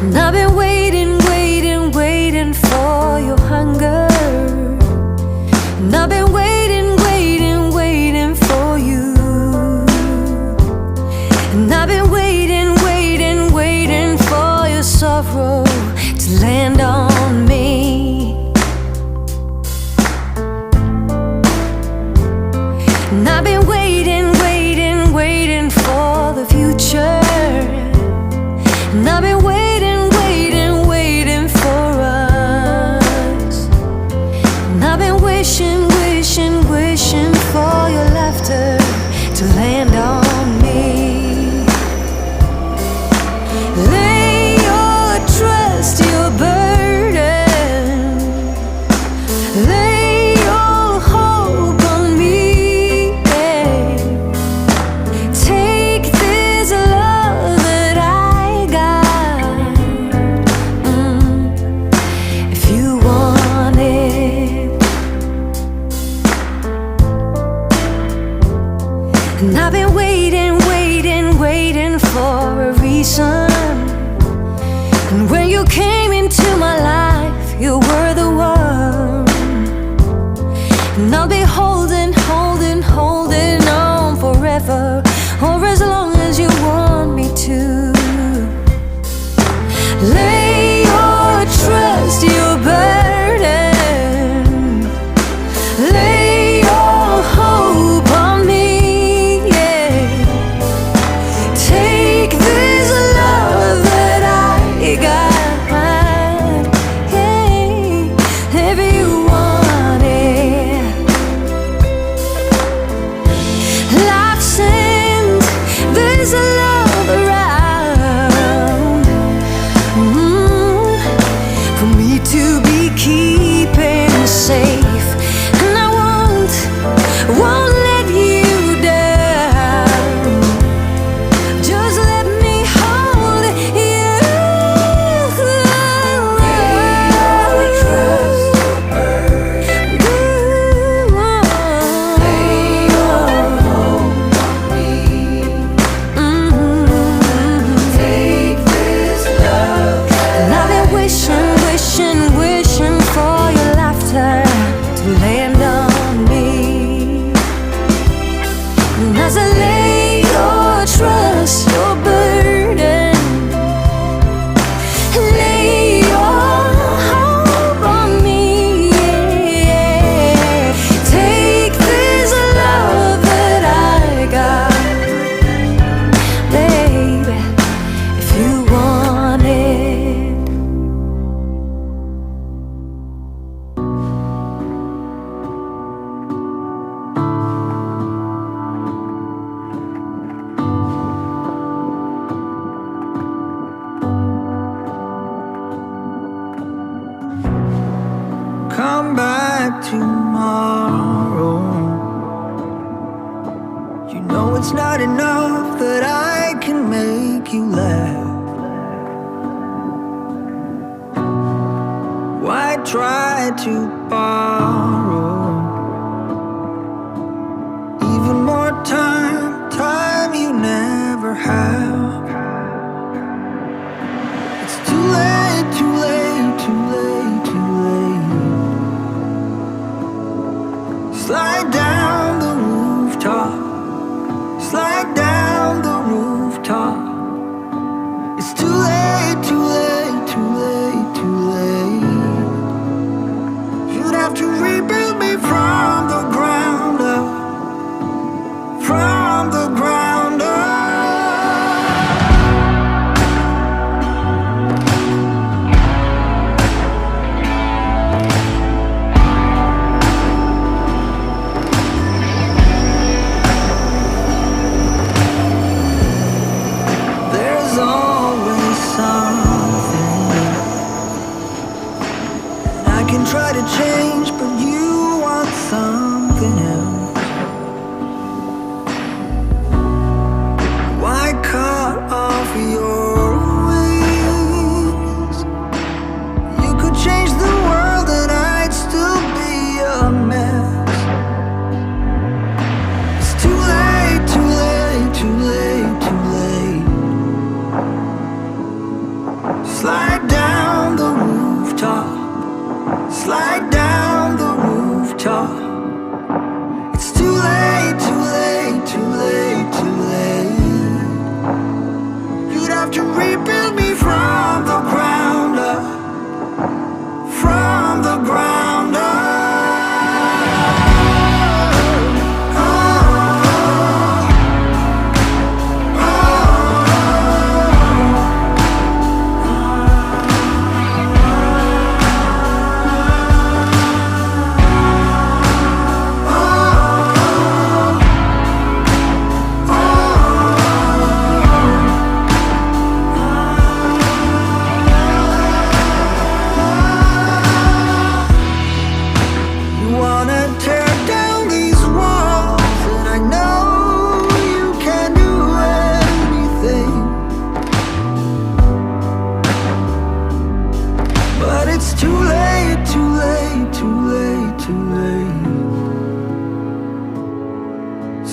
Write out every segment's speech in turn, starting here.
And I've been waiting, waiting, waiting for your hunger. And I've been waiting, waiting, waiting for you. And I've been waiting, waiting, waiting for your sorrow to land on me. And I've been waiting, waiting, waiting for the future. And I've been waiting, waiting, waiting for us. And I've been wishing, wishing, wishing for your laughter to land on me. Lay your trust, your burden. Lay your hope on me. Yeah. Take this love that I got, if you want it. And I've been waiting, waiting, waiting for a reason. And when you came into my life, you were the one. And I'll be holding, holding, holding on forever, or as long as you want me to. Lay your trust, your burden. Lay your hope on me, yeah. Take this love that I got, hey, if you want it. Life sends this love around, for me to be keeping safe. And I won't let you down. Just let me hold you. Lay your trust, your burden. Lay your hope on me. Take this love. And I've been wishing, wishing, wishing for your laughter to land on me. And as I lay your trust, your burden, lay your hope on me, yeah. Take this love that I got, baby, if you want it. Come back tomorrow. You know it's not enough that I can make you laugh. Why try to borrow even more time, time you never have? It's too late, too late, too late, too late. Slide down the rooftop. Slide down the rooftop. It's too late, too late, too late, too late. You'd have to rebuild me from the ground up. From the ground up. There's always to rebuild me from the ground up, from the ground up.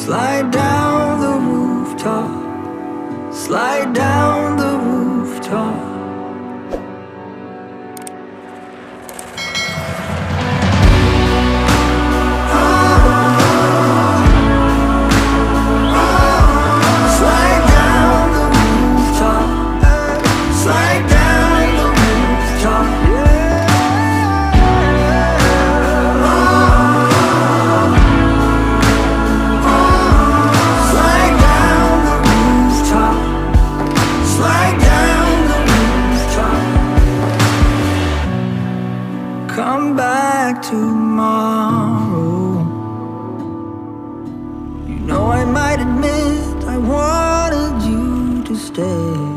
Slide down the rooftop, slide down the rooftop. Slide down the rooftop, slide down the rooftop. Come back tomorrow. You know I might admit I wanted you to stay.